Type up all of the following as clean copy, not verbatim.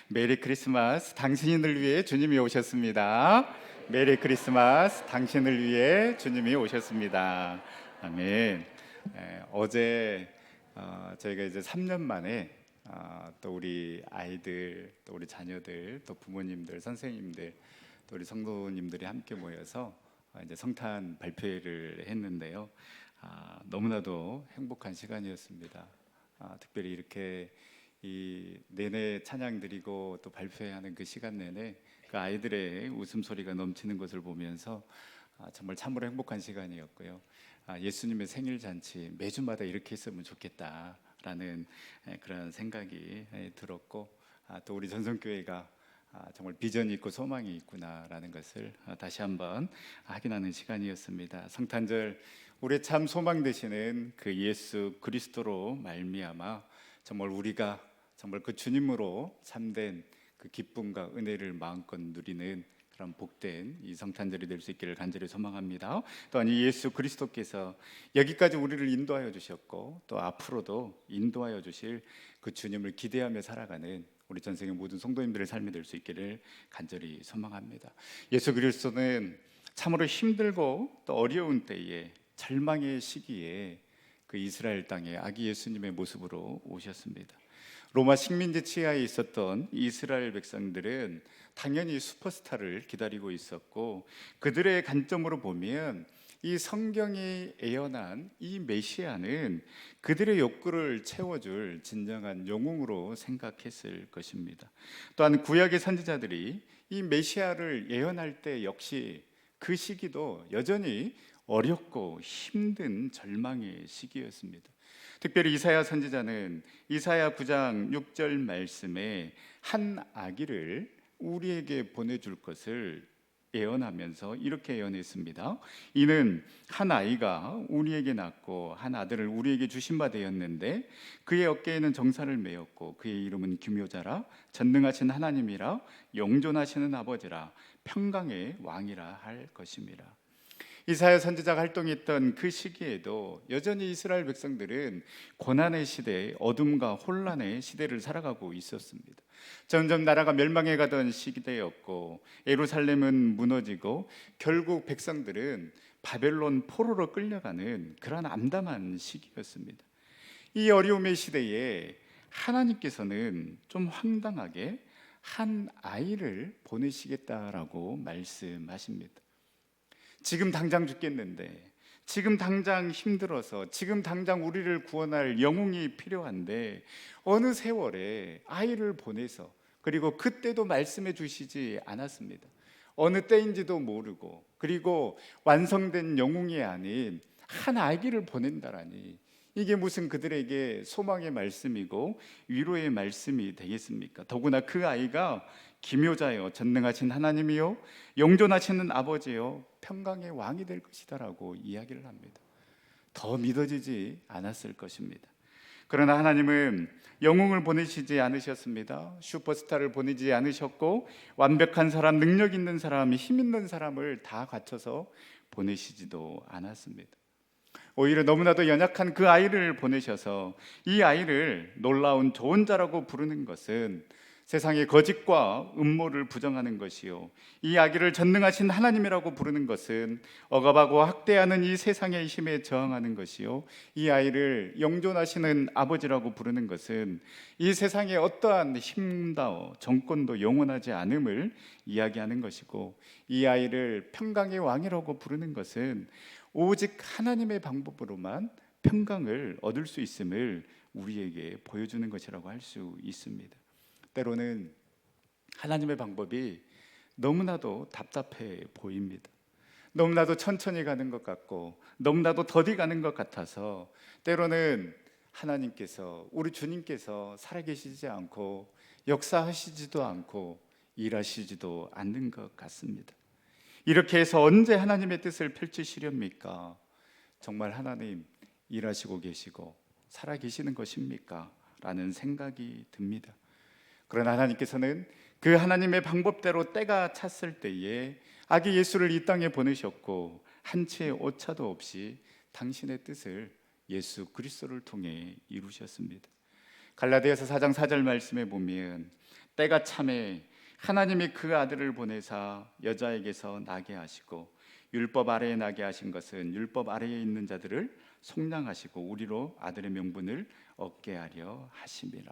메리 크리스마스. 당신을 위해 주님이 오셨습니다. 메리 크리스마스. 당신을 위해 주님이 오셨습니다. 아멘. 어제 저희가 이제 3년 만에 또 우리 아이들, 또 우리 자녀들, 또 부모님들, 선생님들, 또 우리 성도님들이 함께 모여서 이제 성탄 발표회를 했는데요. 너무나도 행복한 시간이었습니다. 특별히 이렇게 이 내내 찬양 드리고 또 발표하는 그 시간 내내 그 아이들의 웃음소리가 넘치는 것을 보면서 정말 참으로 행복한 시간이었고요. 예수님의 생일 잔치 매주마다 이렇게 했으면 좋겠다라는 그런 생각이 들었고, 또 우리 전성교회가 정말 비전이 있고 소망이 있구나라는 것을 다시 한번 확인하는 시간이었습니다. 성탄절 우리의 참 소망 되시는 그 예수 그리스도로 말미암아 정말 우리가 정말 그 주님으로 참된 그 기쁨과 은혜를 마음껏 누리는 그런 복된 이 성탄절이 될 수 있기를 간절히 소망합니다. 또한 이 예수 그리스도께서 여기까지 우리를 인도하여 주셨고 또 앞으로도 인도하여 주실 그 주님을 기대하며 살아가는 우리 전생의 모든 성도님들의 삶이 될 수 있기를 간절히 소망합니다. 예수 그리스도는 참으로 힘들고 또 어려운 때에, 절망의 시기에 그 이스라엘 땅에 아기 예수님의 모습으로 오셨습니다. 로마 식민지 치하에 있었던 이스라엘 백성들은 당연히 슈퍼스타를 기다리고 있었고, 그들의 관점으로 보면 이 성경이 예언한 이 메시아는 그들의 욕구를 채워줄 진정한 영웅으로 생각했을 것입니다. 또한 구약의 선지자들이 이 메시아를 예언할 때 역시 그 시기도 여전히 어렵고 힘든 절망의 시기였습니다. 특별히 이사야 선지자는 이사야 9장 6절 말씀에 한 아기를 우리에게 보내줄 것을 예언하면서 이렇게 예언했습니다. 이는 한 아이가 우리에게 낳고 한 아들을 우리에게 주신 바 되었는데 그의 어깨에는 정사를 메었고 그의 이름은 기묘자라 전능하신 하나님이라 영존하시는 아버지라 평강의 왕이라 할 것임이라. 이사야 선지자가 활동했던 그 시기에도 여전히 이스라엘 백성들은 고난의 시대, 어둠과 혼란의 시대를 살아가고 있었습니다. 점점 나라가 멸망해 가던 시대였고, 예루살렘은 무너지고 결국 백성들은 바벨론 포로로 끌려가는 그런 암담한 시기였습니다. 이 어려움의 시대에 하나님께서는 좀 황당하게 한 아이를 보내시겠다라고 말씀하십니다. 지금 당장 죽겠는데, 지금 당장 힘들어서, 지금 당장 우리를 구원할 영웅이 필요한데 어느 세월에 아이를 보내서, 그리고 그때도 말씀해 주시지 않았습니다. 어느 때인지도 모르고, 그리고 완성된 영웅이 아닌 한 아기를 보낸다라니, 이게 무슨 그들에게 소망의 말씀이고 위로의 말씀이 되겠습니까? 더구나 그 아이가 기묘자요, 전능하신 하나님이요, 영존하시는 아버지요, 평강의 왕이 될 것이다라고 이야기를 합니다. 더 믿어지지 않았을 것입니다. 그러나 하나님은 영웅을 보내시지 않으셨습니다. 슈퍼스타를 보내지 않으셨고, 완벽한 사람, 능력 있는 사람, 힘 있는 사람을 다 갖춰서 보내시지도 않았습니다. 오히려 너무나도 연약한 그 아이를 보내셔서 이 아이를 놀라운 좋은 자라고 부르는 것은 세상의 거짓과 음모를 부정하는 것이요, 이 아기를 전능하신 하나님이라고 부르는 것은 억압하고 학대하는 이 세상의 힘에 저항하는 것이요, 이 아이를 영존하시는 아버지라고 부르는 것은 이 세상의 어떠한 힘도 정권도 영원하지 않음을 이야기하는 것이고, 이 아이를 평강의 왕이라고 부르는 것은 오직 하나님의 방법으로만 평강을 얻을 수 있음을 우리에게 보여주는 것이라고 할 수 있습니다. 때로는 하나님의 방법이 너무나도 답답해 보입니다. 너무나도 천천히 가는 것 같고, 너무나도 더디 가는 것 같아서 때로는 하나님께서, 우리 주님께서 살아계시지 않고 역사하시지도 않고 일하시지도 않는 것 같습니다. 이렇게 해서 언제 하나님의 뜻을 펼치시렵니까? 정말 하나님 일하시고 계시고 살아계시는 것입니까? 라는 생각이 듭니다. 그러나 하나님께서는 그 하나님의 방법대로 때가 찼을 때에 아기 예수를 이 땅에 보내셨고, 한치의 오차도 없이 당신의 뜻을 예수 그리스도를 통해 이루셨습니다. 갈라디아서 4장 4절 말씀에 보면 때가 참에 하나님이 그 아들을 보내사 여자에게서 나게 하시고 율법 아래에 나게 하신 것은 율법 아래에 있는 자들을 속량하시고 우리로 아들의 명분을 얻게 하려 하심이라.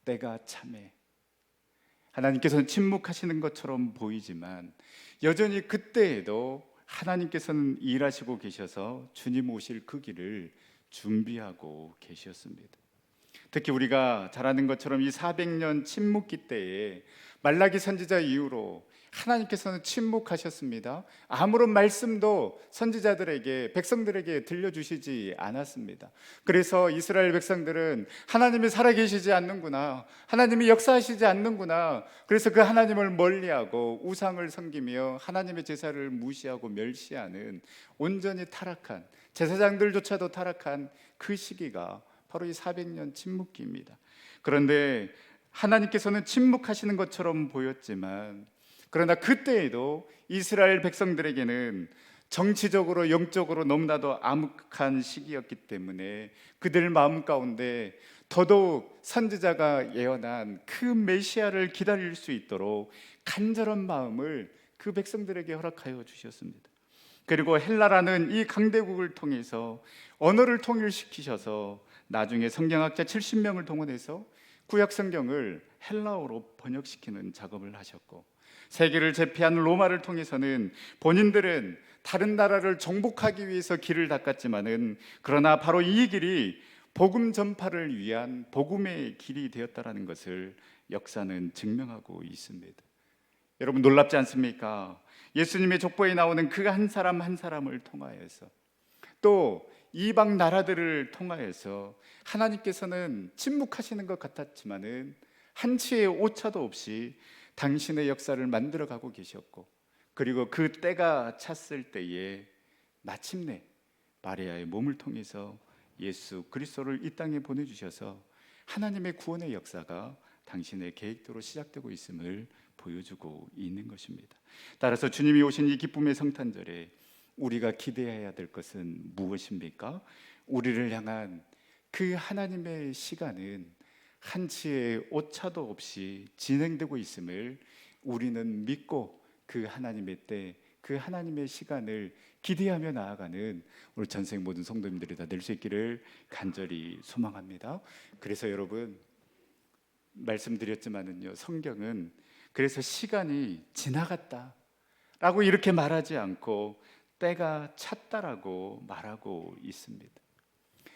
때가 참에 하나님께서는 침묵하시는 것처럼 보이지만 여전히 그때에도 하나님께서는 일하시고 계셔서 주님 오실 그 길을 준비하고 계셨습니다. 특히 우리가 잘 아는 것처럼 이 400년 침묵기 때에 말라기 선지자 이후로 하나님께서는 침묵하셨습니다. 아무런 말씀도 선지자들에게, 백성들에게 들려주시지 않았습니다. 그래서 이스라엘 백성들은 하나님이 살아계시지 않는구나, 하나님이 역사하시지 않는구나, 그래서 그 하나님을 멀리하고 우상을 섬기며 하나님의 제사를 무시하고 멸시하는 온전히 타락한, 제사장들조차도 타락한 그 시기가 바로 이 400년 침묵기입니다. 그런데 하나님께서는 침묵하시는 것처럼 보였지만, 그러나 그때에도 이스라엘 백성들에게는 정치적으로 영적으로 너무나도 암흑한 시기였기 때문에 그들 마음 가운데 더더욱 선지자가 예언한 그 메시아를 기다릴 수 있도록 간절한 마음을 그 백성들에게 허락하여 주셨습니다. 그리고 헬라라는 이 강대국을 통해서 언어를 통일시키셔서 나중에 성경학자 70명을 동원해서 구약 성경을 헬라어로 번역시키는 작업을 하셨고, 세계를 제패한 로마를 통해서는 본인들은 다른 나라를 정복하기 위해서 길을 닦았지만은 그러나 바로 이 길이 복음 전파를 위한 복음의 길이 되었다라는 것을 역사는 증명하고 있습니다. 여러분 놀랍지 않습니까? 예수님의 족보에 나오는 그 한 사람 한 사람을 통하여서 또 이방 나라들을 통하여서 하나님께서는 침묵하시는 것 같았지만은 한치의 오차도 없이 당신의 역사를 만들어가고 계셨고, 그리고 그 때가 찼을 때에 마침내 마리아의 몸을 통해서 예수 그리스도를 이 땅에 보내주셔서 하나님의 구원의 역사가 당신의 계획대로 시작되고 있음을 보여주고 있는 것입니다. 따라서 주님이 오신 이 기쁨의 성탄절에 우리가 기대해야 될 것은 무엇입니까? 우리를 향한 그 하나님의 시간은 한치의 오차도 없이 진행되고 있음을 우리는 믿고 그 하나님의 때, 그 하나님의 시간을 기대하며 나아가는 우리 전생 모든 성도님들이 다 될 수 있기를 간절히 소망합니다. 그래서 여러분 말씀드렸지만은요, 성경은 그래서 시간이 지나갔다라고 이렇게 말하지 않고 때가 찼다라고 말하고 있습니다.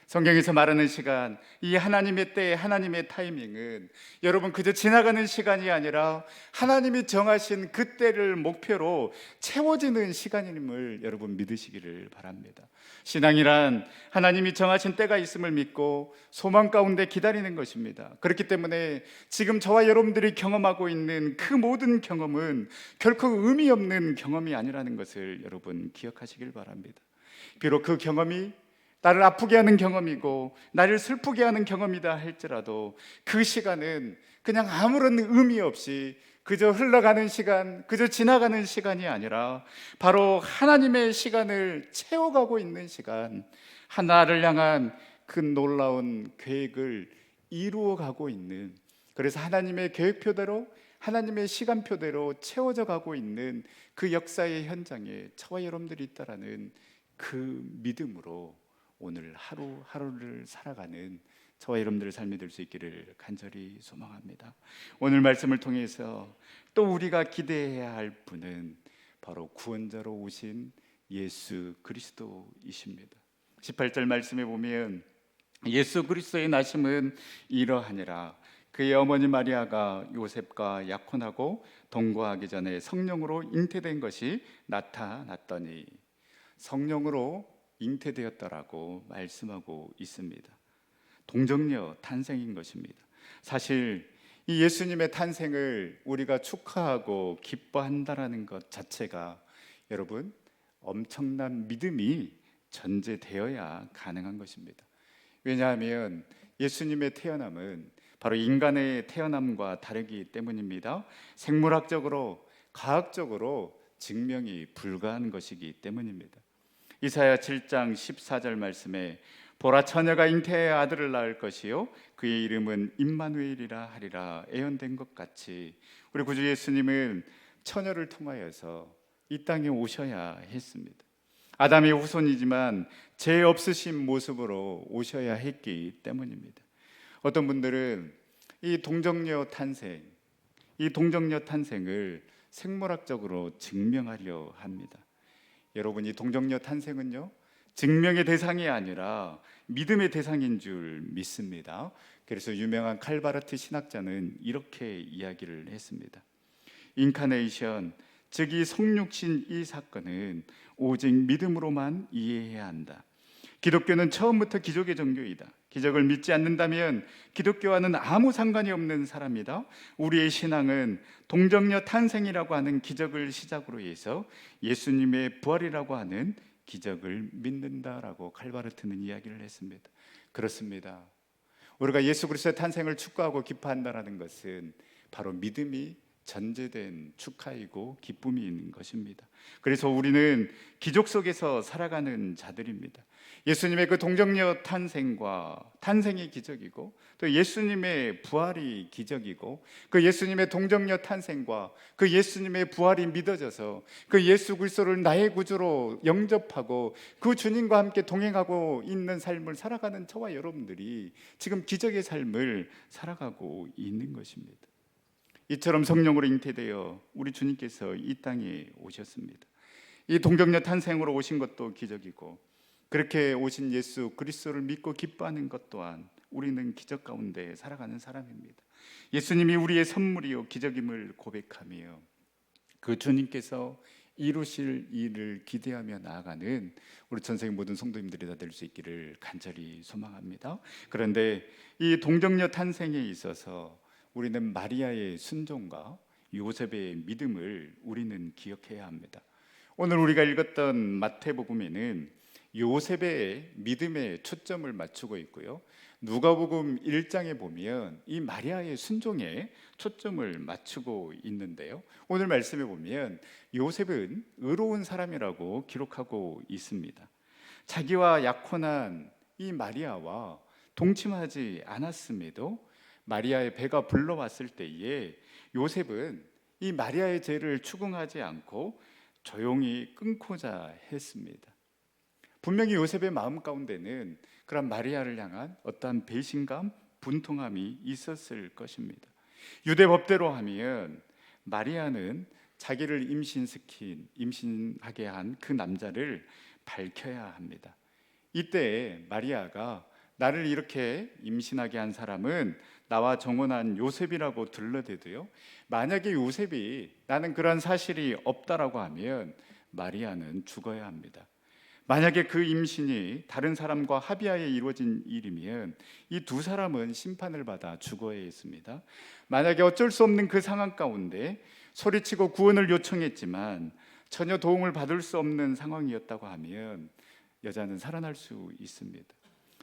성경에서 말하는 시간, 이 하나님의 때, 하나님의 타이밍은 여러분 그저 지나가는 시간이 아니라 하나님이 정하신 그 때를 목표로 채워지는 시간임을 여러분 믿으시기를 바랍니다. 신앙이란 하나님이 정하신 때가 있음을 믿고 소망 가운데 기다리는 것입니다. 그렇기 때문에 지금 저와 여러분들이 경험하고 있는 그 모든 경험은 결코 의미 없는 경험이 아니라는 것을 여러분 기억하시길 바랍니다. 비록 그 경험이 나를 아프게 하는 경험이고 나를 슬프게 하는 경험이다 할지라도 그 시간은 그냥 아무런 의미 없이 그저 흘러가는 시간, 그저 지나가는 시간이 아니라 바로 하나님의 시간을 채워가고 있는 시간, 하나를 향한 그 놀라운 계획을 이루어가고 있는, 그래서 하나님의 계획표대로 하나님의 시간표대로 채워져 가고 있는 그 역사의 현장에 저와 여러분들이 있다라는 그 믿음으로 오늘 하루하루를 살아가는 저와 여러분들의 삶이 될 수 있기를 간절히 소망합니다. 오늘 말씀을 통해서 또 우리가 기대해야 할 분은 바로 구원자로 오신 예수 그리스도이십니다. 18절 말씀에 보면 예수 그리스도의 나심은 이러하니라. 그의 어머니 마리아가 요셉과 약혼하고 동거하기 전에 성령으로 잉태된 것이 나타났더니, 성령으로 잉태되었다라고 말씀하고 있습니다. 동정녀 탄생인 것입니다. 사실 이 예수님의 탄생을 우리가 축하하고 기뻐한다라는 것 자체가 여러분 엄청난 믿음이 전제되어야 가능한 것입니다. 왜냐하면 예수님의 태어남은 바로 인간의 태어남과 다르기 때문입니다. 생물학적으로, 과학적으로 증명이 불가한 것이기 때문입니다. 이사야 7장 14절 말씀에 보라, 처녀가 잉태하여 아들을 낳을 것이요 그의 이름은 임마누엘이라 하리라. 예언된 것 같이 우리 구주 예수님은 처녀를 통하여서 이 땅에 오셔야 했습니다. 아담의 후손이지만 죄 없으신 모습으로 오셔야 했기 때문입니다. 어떤 분들은 이 동정녀 탄생을 생물학적으로 증명하려 합니다. 여러분, 이 동정녀 탄생은요, 증명의 대상이 아니라 믿음의 대상인 줄 믿습니다. 그래서 유명한 칼바르트 신학자는 이렇게 이야기를 했습니다. 인카네이션, 즉 이 성육신 이 사건은 오직 믿음으로만 이해해야 한다. 기독교는 처음부터 기적의 종교이다. 기적을 믿지 않는다면 기독교와는 아무 상관이 없는 사람이다. 우리의 신앙은 동정녀 탄생이라고 하는 기적을 시작으로 해서 예수님의 부활이라고 하는 기적을 믿는다라고 칼바르트는 이야기를 했습니다. 그렇습니다. 우리가 예수 그리스도의 탄생을 축구하고 기뻐한다는 것은 바로 믿음이 전제된 축하이고 기쁨이 있는 것입니다. 그래서 우리는 기적 속에서 살아가는 자들입니다. 예수님의 그 동정녀 탄생이 기적이고 또 예수님의 부활이 기적이고 그 예수님의 동정녀 탄생과 그 예수님의 부활이 믿어져서 그 예수 그리스도를 나의 구주로 영접하고 그 주님과 함께 동행하고 있는 삶을 살아가는 저와 여러분들이 지금 기적의 삶을 살아가고 있는 것입니다. 이처럼 성령으로 잉태되어 우리 주님께서 이 땅에 오셨습니다. 이 동정녀 탄생으로 오신 것도 기적이고 그렇게 오신 예수 그리스도를 믿고 기뻐하는 것 또한 우리는 기적 가운데 살아가는 사람입니다. 예수님이 우리의 선물이요 기적임을 고백하며 그 주님께서 이루실 일을 기대하며 나아가는 우리 전세계 모든 성도님들이 다 될 수 있기를 간절히 소망합니다. 그런데 이 동정녀 탄생에 있어서 우리는 마리아의 순종과 요셉의 믿음을 우리는 기억해야 합니다. 오늘 우리가 읽었던 마태복음에는 요셉의 믿음에 초점을 맞추고 있고요. 누가복음 1장에 보면 이 마리아의 순종에 초점을 맞추고 있는데요. 오늘 말씀에 보면 요셉은 의로운 사람이라고 기록하고 있습니다. 자기와 약혼한 이 마리아와 동침하지 않았음에도 마리아의 배가 불러왔을 때에 요셉은 이 마리아의 죄를 추궁하지 않고 조용히 끊고자 했습니다. 분명히 요셉의 마음 가운데는 그런 마리아를 향한 어떠한 배신감, 분통함이 있었을 것입니다. 유대 법대로 하면 마리아는 자기를 임신하게 한 그 남자를 밝혀야 합니다. 이때 마리아가 나를 이렇게 임신하게 한 사람은 나와 정혼한 요셉이라고 들러대도요, 만약에 요셉이 나는 그런 사실이 없다라고 하면 마리아는 죽어야 합니다. 만약에 그 임신이 다른 사람과 합의하에 이루어진 일이면 이 두 사람은 심판을 받아 죽어야 했습니다. 만약에 어쩔 수 없는 그 상황 가운데 소리치고 구원을 요청했지만 전혀 도움을 받을 수 없는 상황이었다고 하면 여자는 살아날 수 있습니다.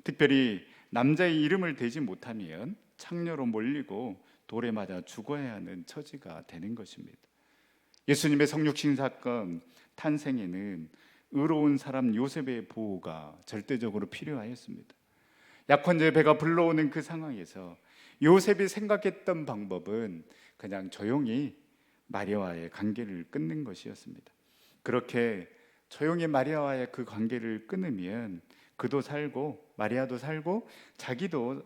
특별히 남자의 이름을 대지 못하면 창녀로 몰리고 돌에 맞아 죽어야 하는 처지가 되는 것입니다. 예수님의 성육신 사건 탄생에는 의로운 사람 요셉의 보호가 절대적으로 필요하였습니다. 약혼자의 배가 불러오는 그 상황에서 요셉이 생각했던 방법은 그냥 조용히 마리아와의 관계를 끊는 것이었습니다. 그렇게 조용히 마리아와의 그 관계를 끊으면 그도 살고 마리아도 살고 자기도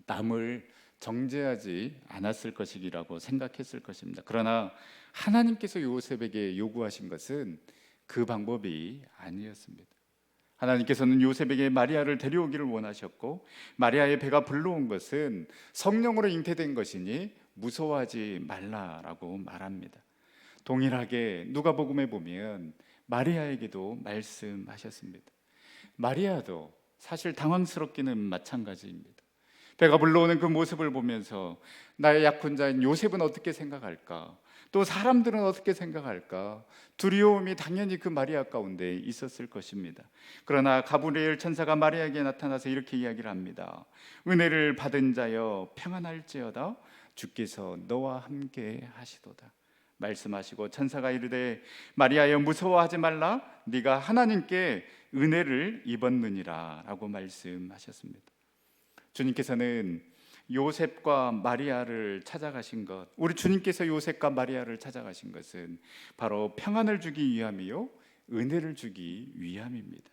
남을 정죄하지 않았을 것이라고 생각했을 것입니다. 그러나 하나님께서 요셉에게 요구하신 것은 그 방법이 아니었습니다. 하나님께서는 요셉에게 마리아를 데려오기를 원하셨고 마리아의 배가 불러온 것은 성령으로 잉태된 것이니 무서워하지 말라라고 말합니다. 동일하게 누가복음에 보면 마리아에게도 말씀하셨습니다. 마리아도 사실 당황스럽기는 마찬가지입니다. 배가 불러오는 그 모습을 보면서 나의 약혼자인 요셉은 어떻게 생각할까? 또 사람들은 어떻게 생각할까? 두려움이 당연히 그 마리아 가운데 있었을 것입니다. 그러나 가브리엘 천사가 마리아에게 나타나서 이렇게 이야기를 합니다. 은혜를 받은 자여 평안할지어다, 주께서 너와 함께 하시도다. 말씀하시고 천사가 이르되 마리아여 무서워하지 말라 네가 하나님께 은혜를 입었느니라 라고 말씀하셨습니다. 주님께서는 요셉과 마리아를 찾아가신 것, 우리 주님께서 요셉과 마리아를 찾아가신 것은 바로 평안을 주기 위함이요 은혜를 주기 위함입니다.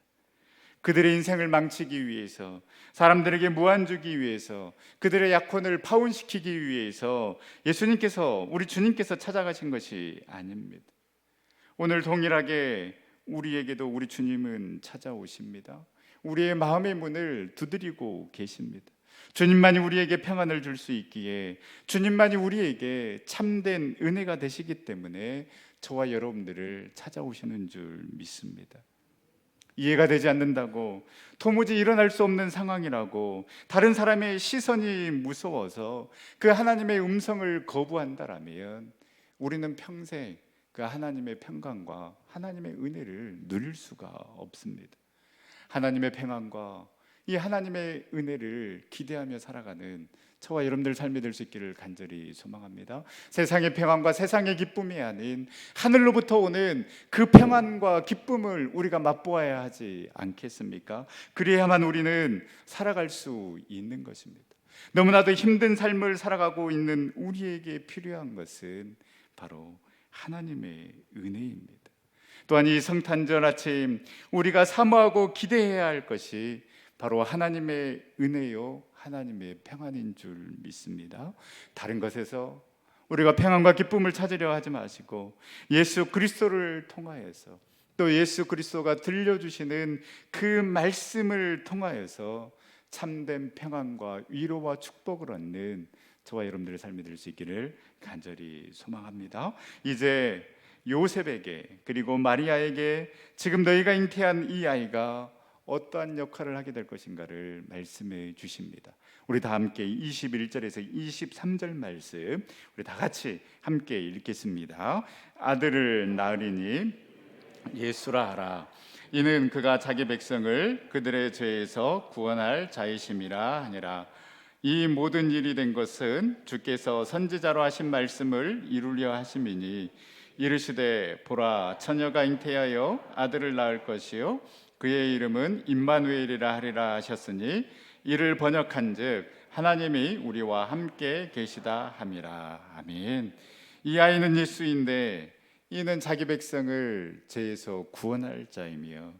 그들의 인생을 망치기 위해서, 사람들에게 무한 주기 위해서, 그들의 약혼을 파혼시키기 위해서 예수님께서, 우리 주님께서 찾아가신 것이 아닙니다. 오늘 동일하게 우리에게도 우리 주님은 찾아오십니다. 우리의 마음의 문을 두드리고 계십니다. 주님만이 우리에게 평안을 줄 수 있기에, 주님만이 우리에게 참된 은혜가 되시기 때문에 저와 여러분들을 찾아오시는 줄 믿습니다. 이해가 되지 않는다고, 도무지 일어날 수 없는 상황이라고, 다른 사람의 시선이 무서워서 그 하나님의 음성을 거부한다라면 우리는 평생 그 하나님의 평강과 하나님의 은혜를 누릴 수가 없습니다. 하나님의 평안과 이 하나님의 은혜를 기대하며 살아가는 저와 여러분들 삶이 될 수 있기를 간절히 소망합니다. 세상의 평안과 세상의 기쁨이 아닌 하늘로부터 오는 그 평안과 기쁨을 우리가 맛보아야 하지 않겠습니까? 그래야만 우리는 살아갈 수 있는 것입니다. 너무나도 힘든 삶을 살아가고 있는 우리에게 필요한 것은 바로 하나님의 은혜입니다. 또한 이 성탄절 아침 우리가 사모하고 기대해야 할 것이 바로 하나님의 은혜요 하나님의 평안인 줄 믿습니다. 다른 것에서 우리가 평안과 기쁨을 찾으려 하지 마시고 예수 그리스도를 통하여서, 또 예수 그리스도가 들려주시는 그 말씀을 통하여서 참된 평안과 위로와 축복을 얻는 저와 여러분들의 삶이 될 수 있기를 간절히 소망합니다. 이제 요셉에게 그리고 마리아에게 지금 너희가 잉태한 이 아이가 어떠한 역할을 하게 될 것인가를 말씀해 주십니다. 우리 다 함께 21절에서 23절 말씀 우리 다 같이 함께 읽겠습니다. 아들을 낳으리니 예수라 하라. 이는 그가 자기 백성을 그들의 죄에서 구원할 자이심이라 하니라. 이 모든 일이 된 것은 주께서 선지자로 하신 말씀을 이루려 하심이니 이르시되 보라 처녀가 잉태하여 아들을 낳을 것이요 그의 이름은 임마누엘이라 하리라 하셨으니 이를 번역한즉 하나님이 우리와 함께 계시다 함이라. 아멘. 이 아이는 예수인데 이는 자기 백성을 죄에서 구원할 자이며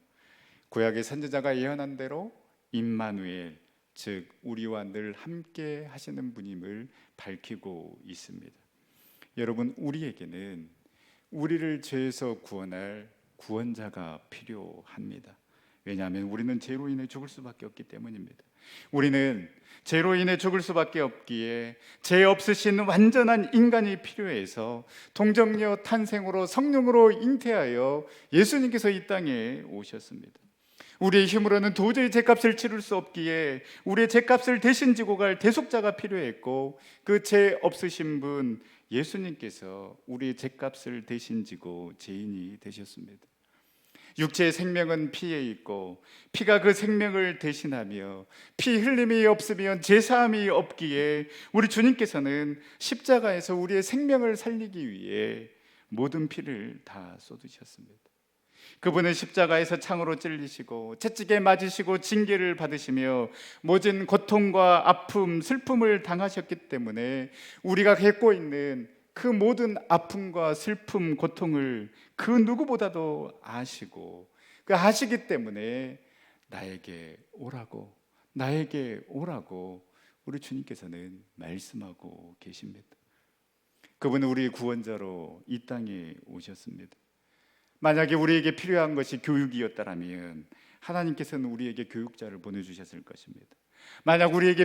구약의 선지자가 예언한 대로 임마누엘, 즉 우리와 늘 함께 하시는 분임을 밝히고 있습니다. 여러분, 우리에게는 우리를 죄에서 구원할 구원자가 필요합니다. 왜냐하면 우리는 죄로 인해 죽을 수밖에 없기 때문입니다. 우리는 죄로 인해 죽을 수밖에 없기에 죄 없으신 완전한 인간이 필요해서 동정녀 탄생으로 성령으로 잉태하여 예수님께서 이 땅에 오셨습니다. 우리의 힘으로는 도저히 죄값을 치를 수 없기에 우리의 죄값을 대신 지고 갈 대속자가 필요했고, 그 죄 없으신 분 예수님께서 우리의 죄값을 대신 지고 죄인이 되셨습니다. 육체의 생명은 피에 있고 피가 그 생명을 대신하며 피 흘림이 없으면 제사함이 없기에 우리 주님께서는 십자가에서 우리의 생명을 살리기 위해 모든 피를 다 쏟으셨습니다. 그분은 십자가에서 창으로 찔리시고 채찍에 맞으시고 징계를 받으시며 모진 고통과 아픔, 슬픔을 당하셨기 때문에 우리가 겪고 있는 그 모든 아픔과 슬픔, 고통을 그 누구보다도 아시고 그 아시기 때문에 나에게 오라고 우리 주님께서는 말씀하고 계십니다. 그분은 우리의 구원자로 이 땅에 오셨습니다. 만약에 우리에게 필요한 것이 교육이었다면 하나님께서는 우리에게 교육자를 보내주셨을 것입니다. 만약 우리에게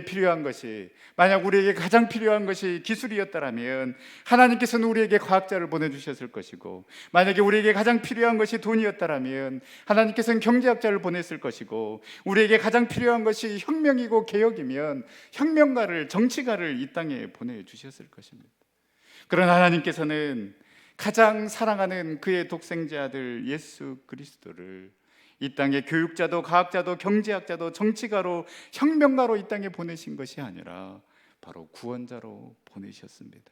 가장 필요한 것이 기술이었다면 하나님께서는 우리에게 과학자를 보내주셨을 것이고, 만약에 우리에게 가장 필요한 것이 돈이었다면 하나님께서는 경제학자를 보냈을 것이고, 우리에게 가장 필요한 것이 혁명이고 개혁이면 혁명가를, 정치가를 이 땅에 보내주셨을 것입니다. 그러나 하나님께서는 가장 사랑하는 그의 독생자 아들 예수 그리스도를 이 땅에 교육자도 과학자도 경제학자도 정치가로 혁명가로 이 땅에 보내신 것이 아니라 바로 구원자로 보내셨습니다.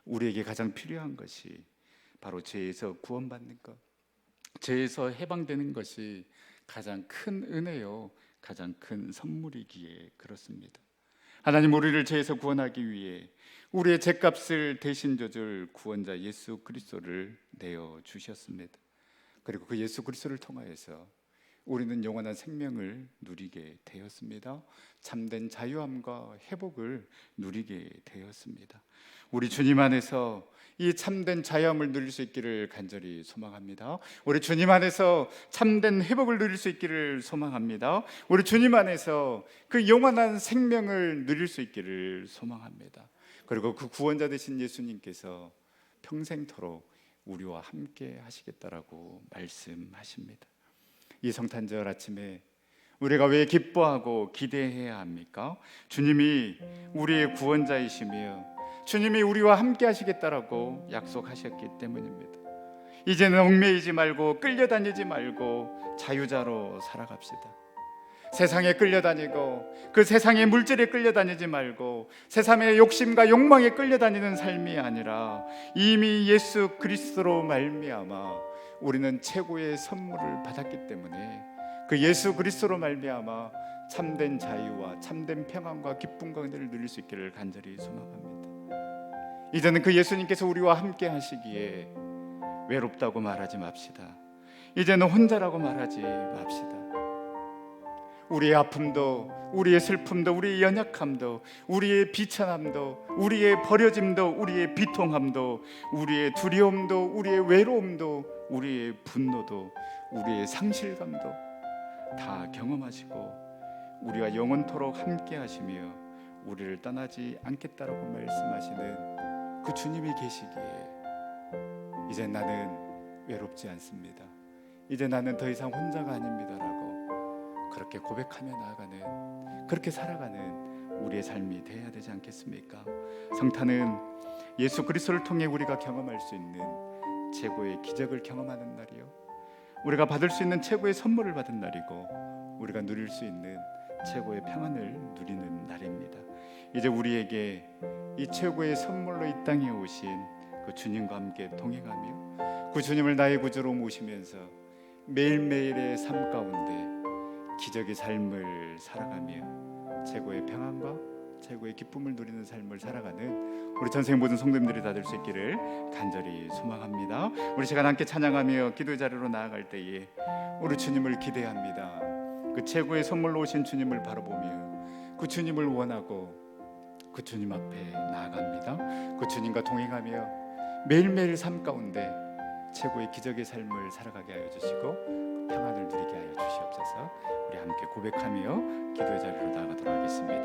우리에게 가장 필요한 것이 바로 죄에서 구원받는 것, 죄에서 해방되는 것이 가장 큰 은혜요, 가장 큰 선물이기에 그렇습니다. 하나님 우리를 죄에서 구원하기 위해 우리의 죄값을 대신 져줄 구원자 예수 그리스도를 내어 주셨습니다. 그리고 그 예수 그리스도를 통하여서 우리는 영원한 생명을 누리게 되었습니다. 참된 자유함과 회복을 누리게 되었습니다. 우리 주님 안에서 이 참된 자유함을 누릴 수 있기를 간절히 소망합니다. 우리 주님 안에서 참된 회복을 누릴 수 있기를 소망합니다. 우리 주님 안에서 그 영원한 생명을 누릴 수 있기를 소망합니다. 그리고 그 구원자 되신 예수님께서 평생토록 우리와 함께 하시겠다라고 말씀하십니다. 이 성탄절 아침에 우리가 왜 기뻐하고 기대해야 합니까? 주님이 우리의 구원자이시며 주님이 우리와 함께 하시겠다라고 약속하셨기 때문입니다. 이제는 얽매이지 말고 끌려다니지 말고 자유자로 살아갑시다. 세상에 끌려다니고 그 세상의 물질에 끌려다니지 말고 세상의 욕심과 욕망에 끌려다니는 삶이 아니라 이미 예수 그리스도로 말미암아 우리는 최고의 선물을 받았기 때문에 그 예수 그리스도로 말미암아 참된 자유와 참된 평안과 기쁨과 은혜를 누릴 수 있기를 간절히 소망합니다. 이제는 그 예수님께서 우리와 함께 하시기에 외롭다고 말하지 맙시다. 이제는 혼자라고 말하지 맙시다. 우리의 아픔도 우리의 슬픔도 우리의 연약함도 우리의 비천함도 우리의 버려짐도 우리의 비통함도 우리의 두려움도 우리의 외로움도 우리의 분노도 우리의 상실감도 다 경험하시고 우리와 영원토록 함께 하시며 우리를 떠나지 않겠다라고 말씀하시는 그 주님이 계시기에 이제 나는 외롭지 않습니다. 이제 나는 더 이상 혼자가 아닙니다라고 그렇게 고백하며 나아가는, 그렇게 살아가는 우리의 삶이 되어야 되지 않겠습니까? 성탄은 예수 그리스도를 통해 우리가 경험할 수 있는 최고의 기적을 경험하는 날이요, 우리가 받을 수 있는 최고의 선물을 받은 날이고 우리가 누릴 수 있는 최고의 평안을 누리는 날입니다. 이제 우리에게 이 최고의 선물로 이 땅에 오신 그 주님과 함께 동행하며 그 주님을 나의 구주로 모시면서 매일매일의 삶 가운데 기적의 삶을 살아가며 최고의 평안과 최고의 기쁨을 누리는 삶을 살아가는 우리 전생 모든 성도님들이 다 될 수 있기를 간절히 소망합니다. 우리 시간 함께 찬양하며 기도의 자리로 나아갈 때에 우리 주님을 기대합니다. 그 최고의 선물로 오신 주님을 바라보며 그 주님을 원하고 그 주님 앞에 나아갑니다. 그 주님과 동행하며 매일매일 삶 가운데 최고의 기적의 삶을 살아가게 하여 주시고 평안을 누리게 하여 주시옵소서. 우리 함께 고백하며 기도의 자리로 나아가도록 하겠습니다.